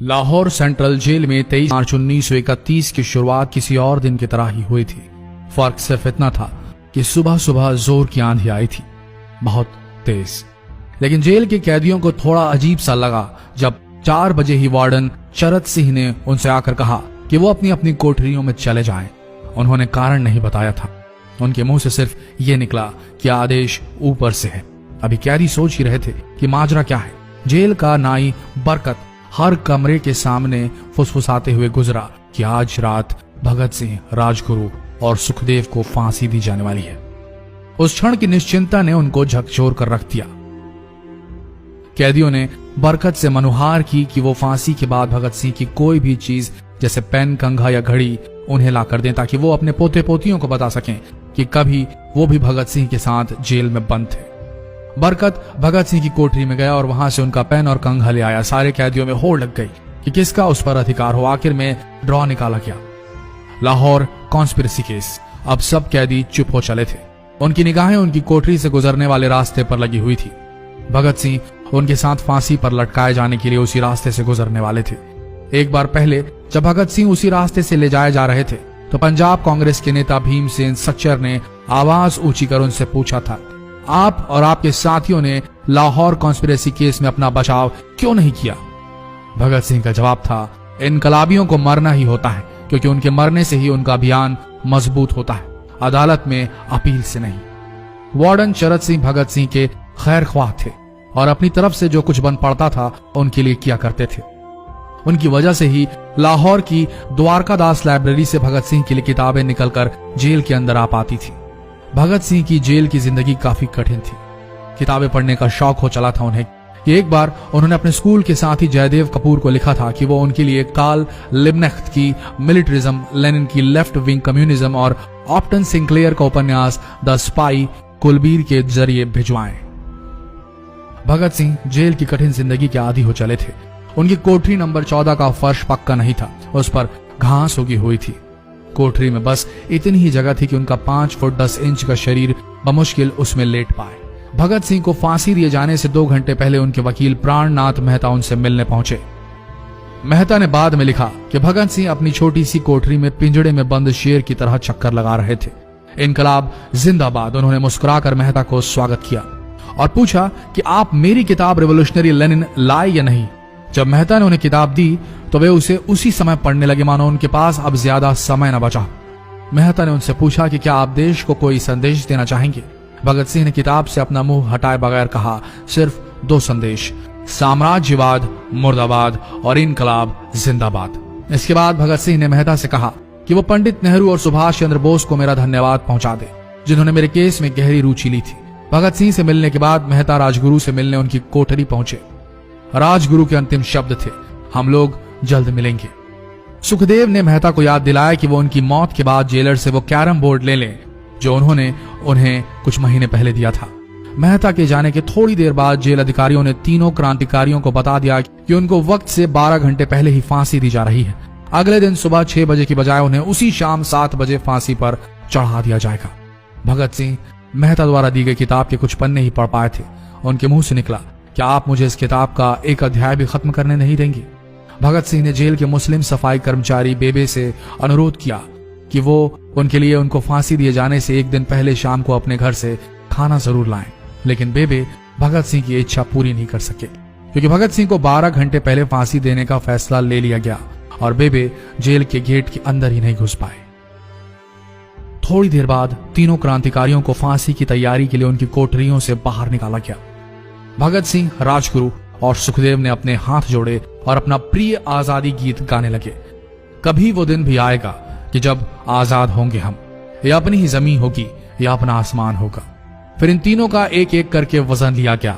Lahore central jail में 23 मार्च 1931 की शुरुआत किसी और दिन की तरह ही हुई थी। फर्क सिर्फ इतना था कि सुबह सुबह जोर की आंधी आई थी, बहुत तेज। लेकिन जेल के कैदियों को थोड़ा अजीब सा लगा जब 4 बजे ही वार्डन चरत सिंह ने उनसे आकर कहा कि वो अपनी अपनी कोठरियों में चले जाएं। उन्होंने कारण नहीं बताया था। उनके मुंह से सिर्फ ये निकला कि आदेश ऊपर से है। अभी कैदी सोच ही रहे थे कि माजरा क्या है। जेल का नाई बरकत हर कमरे के सामने फुसफुसाते हुए गुजरा कि आज रात भगत सिंह, राजगुरु और सुखदेव को फांसी दी जाने वाली है। उस क्षण की निश्चिंता ने उनको झकझोर कर रख दिया। कैदियों ने बरकत से मनुहार की कि वो फांसी के बाद भगत सिंह की कोई भी चीज जैसे पेन, कंघा या घड़ी उन्हें ला कर दें ताकि वो अपने पोते पोतियों को बता सकें कि कभी वो भी भगत सिंह के साथ जेल में बंद थे। बरकत भगत सिंह की कोठरी में गया और वहां से उनका पेन और कंघा ले आया। सारे कैदियों में होड़ लग गई कि किसका उस पर अधिकार हो। आखिर में ड्रॉ निकाला गया, लाहौर कॉन्स्पिरेसी केस। अब सब कैदी चुप हो चले थे। उनकी निगाहें उनकी कोठरी से गुजरने वाले रास्ते पर लगी हुई थी। भगत सिंह उनके साथ फांसी पर लटकाए जाने के लिए उसी रास्ते से गुजरने वाले थे। एक बार पहले जब भगत सिंह उसी रास्ते से ले जाए जा रहे थे तो पंजाब कांग्रेस के नेता भीमसेन सच्चर ने आवाज ऊंची कर उनसे पूछा था, आप और आपके साथियों ने लाहौर कॉन्स्पिरेसी केस में अपना बचाव क्यों नहीं किया? भगत सिंह का जवाब था, इनकलाबियों को मरना ही होता है क्योंकि उनके मरने से ही उनका अभियान मजबूत होता है, अदालत में अपील से नहीं। वार्डन चरत सिंह भगत सिंह के खैर ख्वाह थे और अपनी तरफ से जो कुछ बन पड़ता था उनके लिए किया करते थे। उनकी वजह से ही लाहौर की द्वारकादास लाइब्रेरी से भगत सिंह के लिए किताबें निकलकर जेल के अंदर आ पाती थी। भगत सिंह की जेल की जिंदगी काफी कठिन थी। किताबें पढ़ने का शौक हो चला था उन्हें कि एक बार उन्होंने अपने स्कूल के साथी जयदेव कपूर को लिखा था कि वो उनके लिए कार्ल लिब्कनेcht की मिलिटरिज्म, लेनिन की लेफ्ट विंग कम्युनिज्म और ऑप्टन सिंक्लेयर का उपन्यास द स्पाई कुलबीर के जरिए भिजवाएं। भगत सिंह जेल की कठिन जिंदगी के आदी हो चले थे। उनकी कोठरी नंबर 14 का फर्श पक्का नहीं था, उस पर घास उगी हुई थी। कोठरी में बस इतनी ही जगह थी कि उनका 5 फुट 10 इंच का शरीर बमुश्किल उसमें लेट पाए। भगत सिंह को फांसी दिए जाने से 2 घंटे पहले उनके वकील प्राणनाथ मेहता उनसे मिलने पहुंचे। मेहता ने बाद में लिखा कि भगत सिंह अपनी छोटी सी कोठरी में पिंजड़े में बंद शेर की तरह चक्कर लगा रहे थे। इनकलाब जिंदाबाद। उन्होंने मुस्कुराकर मेहता को स्वागत किया और पूछा कि आप मेरी किताब रिवोल्यूशनरी लेनिन लाए या नहीं। जब मेहता ने उन्हें किताब दी तो वे उसे उसी समय पढ़ने लगे मानो उनके पास अब ज्यादा समय न बचा। मेहता ने उनसे पूछा कि क्या आप देश को कोई संदेश देना चाहेंगे? भगत सिंह ने किताब से अपना मुंह हटाए बगैर कहा, सिर्फ 2 संदेश, साम्राज्यवाद मुर्दाबाद और इनकलाब जिंदाबाद। इसके बाद भगत सिंह ने मेहता से कहा कि वो पंडित नेहरू और सुभाष चंद्र बोस को मेरा धन्यवाद पहुंचा दे जिन्होंने मेरे केस में गहरी रुचि ली थी। भगत सिंह से मिलने के बाद मेहता राजगुरु से मिलने उनकी कोठरी पहुंचे। राजगुरु के अंतिम शब्द थे, हम लोग जल्द मिलेंगे। सुखदेव ने मेहता को याद दिलाया कि वो उनकी मौत के बाद जेलर से वो कैरम बोर्ड ले लें जो उन्होंने उन्हें कुछ महीने पहले दिया था। मेहता के जाने के थोड़ी देर बाद जेल अधिकारियों ने तीनों क्रांतिकारियों को बता दिया कि उनको वक्त से 12 घंटे पहले ही फांसी दी जा रही है। अगले दिन सुबह 6 बजे की बजाय उन्हें उसी शाम 7 बजे फांसी पर चढ़ा दिया जाएगा। भगत सिंह मेहता द्वारा दी गई किताब के कुछ पन्ने ही पढ़ पाए थे। उनके मुंह से निकला, क्या आप मुझे इस किताब का एक अध्याय भी खत्म करने नहीं देंगे? भगत सिंह ने जेल के मुस्लिम सफाई कर्मचारी बेबे से अनुरोध किया कि वो उनके लिए उनको फांसी दिए जाने से 1 दिन पहले शाम को अपने घर से खाना जरूर लाएं। लेकिन बेबे भगत सिंह की इच्छा पूरी नहीं कर सके क्योंकि भगत सिंह को 12 घंटे पहले फांसी देने का फैसला ले लिया गया और बेबे जेल के गेट के अंदर ही नहीं घुस पाए। थोड़ी देर बाद तीनों क्रांतिकारियों को फांसी की तैयारी के लिए उनकी कोठरियों से बाहर निकाला गया। भगत सिंह, राजगुरु और सुखदेव ने अपने हाथ जोड़े और अपना प्रिय आजादी गीत गाने लगे। कभी वो दिन भी आएगा कि जब आजाद होंगे हम, या अपनी ही जमीन होगी या अपना आसमान होगा। फिर इन तीनों का एक एक करके वजन लिया गया।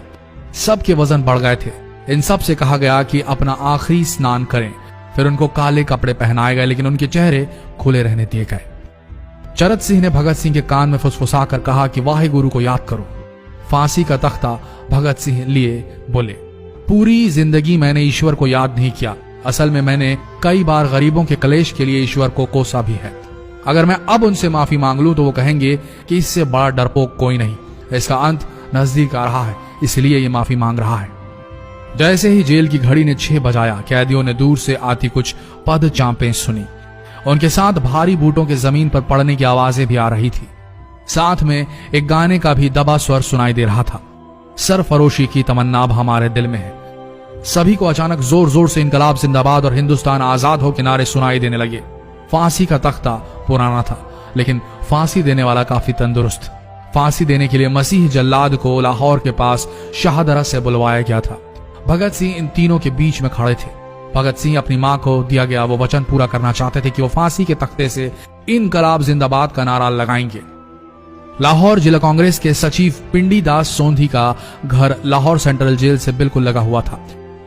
सबके वजन बढ़ गए थे। इन सब से कहा गया कि अपना आखिरी स्नान करें। फिर उनको काले कपड़े पहनाए गए लेकिन उनके चेहरे खुले रहने दिए गए। चरत सिंह ने भगत सिंह के कान में फुसफुसा कर कहा कि वाहे गुरु को याद करो। फांसी का तख्ता भगत सिंह लिए बोले, पूरी जिंदगी मैंने ईश्वर को याद नहीं किया। असल में मैंने कई बार गरीबों के कलेश के लिए ईश्वर को कोसा भी है। अगर मैं अब उनसे माफी मांग लूं तो वो कहेंगे कि इससे बड़ा डरपोक कोई नहीं। इसका अंत नजदीक आ रहा है, इसलिए ये माफी मांग रहा है। जैसे ही जेल की घड़ी ने 6 बजाया, कैदियों ने दूर से आती कुछ पद चांपें सुनी। उनके साथ भारी बूटों के जमीन पर पड़ने की आवाजें भी आ रही थी। साथ में एक गाने का भी दबा स्वर सुनाई दे रहा था। सरफरोशी की तमन्ना अब हमारे दिल में है। सभी को अचानक जोर जोर से इनकलाब जिंदाबाद और हिंदुस्तान आजाद हो के नारे सुनाई देने लगे। फांसी का तख्ता पुराना था, लेकिन फांसी देने वाला काफी तंदुरुस्त। फांसी देने के लिए मसीह जल्लाद को लाहौर के पास शाहदरा से बुलवाया गया था। भगत सिंह इन तीनों के बीच में खड़े थे। भगत सिंह अपनी मां को दिया गया वो वचन पूरा करना चाहते थे कि वो फांसी के तख्ते से इनकलाब जिंदाबाद का नारा लगाएंगे। लाहौर जिला कांग्रेस के सचिव पिंडी दास सोंधी का घर लाहौर सेंट्रल जेल से बिल्कुल लगा हुआ था।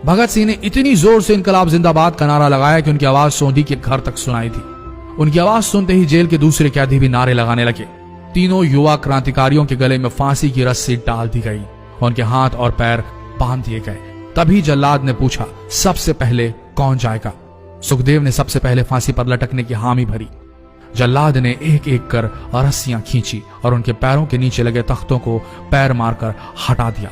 भगत सिंह ने इतनी जोर से इनकलाब जिंदाबाद का नारा लगाया कि उनकी आवाज सोंधी के घर तक सुनाई दी। उनकी आवाज सुनते ही जेल के दूसरे कैदी भी नारे लगाने लगे। तीनों युवा क्रांतिकारियों के गले में फांसी की रस्सी डाल दी गई, उनके हाथ और पैर बांध दिए गए। तभी जल्लाद ने पूछा, सबसे पहले कौन जाएगा? सुखदेव ने सबसे पहले फांसी पर लटकने की हामी भरी। जल्लाद ने एक एक कर रस्सियां खींची और उनके पैरों के नीचे लगे तख्तों को पैर मारकर हटा दिया।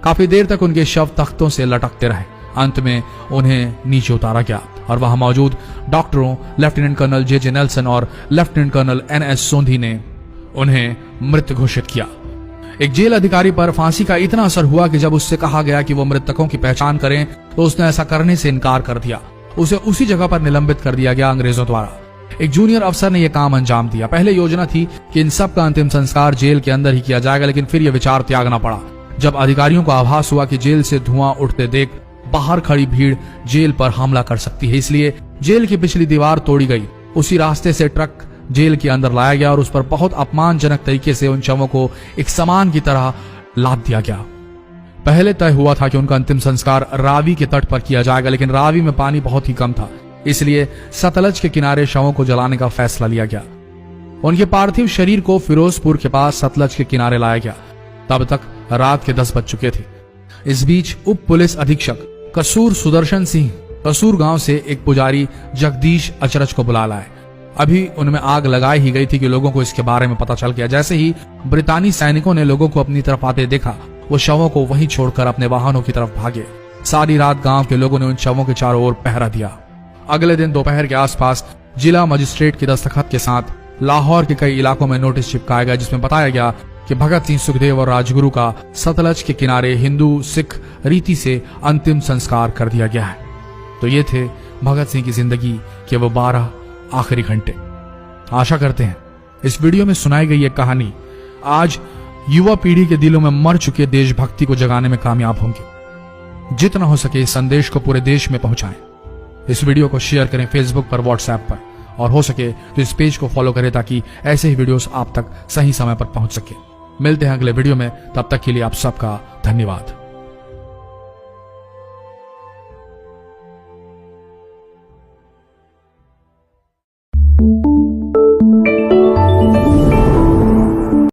काफी देर तक उनके शव तख्तों से लटकते रहे। अंत में उन्हें नीचे उतारा गया और वहां मौजूद डॉक्टरों लेफ्टिनेंट कर्नल जे नेल्सन और लेफ्टिनेंट कर्नल NS सोंधी ने उन्हें मृत घोषित किया। एक जेल अधिकारी पर फांसी का इतना असर हुआ कि जब उससे कहा गया कि वो मृतकों की पहचान करें तो उसने ऐसा करने से इनकार कर दिया। उसे उसी जगह पर निलंबित कर दिया गया अंग्रेजों द्वारा। एक जूनियर अफसर ने यह काम अंजाम दिया। पहले योजना थी कि इन सब का अंतिम संस्कार जेल के अंदर ही किया जाएगा, लेकिन फिर यह विचार त्यागना पड़ा जब अधिकारियों को आभास हुआ कि जेल से धुआं उठते देख बाहर खड़ी भीड़ जेल पर हमला कर सकती है। इसलिए जेल की पिछली दीवार तोड़ी गई। उसी रास्ते से ट्रक जेल के अंदर लाया गया और उस पर बहुत अपमानजनक तरीके से उन शवों को एक सामान की तरह लाद दिया गया। पहले तय हुआ था कि उनका अंतिम संस्कार रावी के तट पर किया जाएगा, लेकिन रावी में पानी बहुत ही कम था, इसलिए सतलज के किनारे शवों को जलाने का फैसला लिया गया। उनके पार्थिव शरीर को फिरोजपुर के पास सतलज के किनारे लाया गया। तब तक रात के 10 बज चुके थे। इस बीच उप पुलिस अधीक्षक कसूर सुदर्शन सिंह कसूर गांव से एक पुजारी जगदीश अचरज को बुला लाए। अभी उनमें आग लगाई ही गई थी कि लोगों को इसके बारे में पता चल गया। जैसे ही ब्रितानी सैनिकों ने लोगों को अपनी तरफ आते देखा, वो शवों को वहीं छोड़कर अपने वाहनों की तरफ भागे। सारी रात गांव के लोगों ने उन शवों के चारों ओर पहरा दिया। अगले दिन दोपहर के आसपास जिला मजिस्ट्रेट के दस्तखत के साथ लाहौर के कई इलाकों में नोटिस चिपकाया गया, जिसमें बताया गया कि भगत सिंह, सुखदेव और राजगुरु का सतलज के किनारे हिंदू सिख रीति से अंतिम संस्कार कर दिया गया है। तो ये थे भगत सिंह की जिंदगी के वो 12 आखिरी घंटे। आशा करते हैं इस वीडियो में सुनाई गई ये कहानी आज युवा पीढ़ी के दिलों में मर चुके देशभक्ति को जगाने में कामयाब होंगे। जितना हो सके इस संदेश को पूरे देश में पहुंचाएं। इस वीडियो को शेयर करें फेसबुक पर, व्हाट्सएप पर, और हो सके तो इस पेज को फॉलो करें ताकि ऐसे ही वीडियोस आप तक सही समय पर पहुंच सके। मिलते हैं अगले वीडियो में, तब तक के लिए आप सबका धन्यवाद।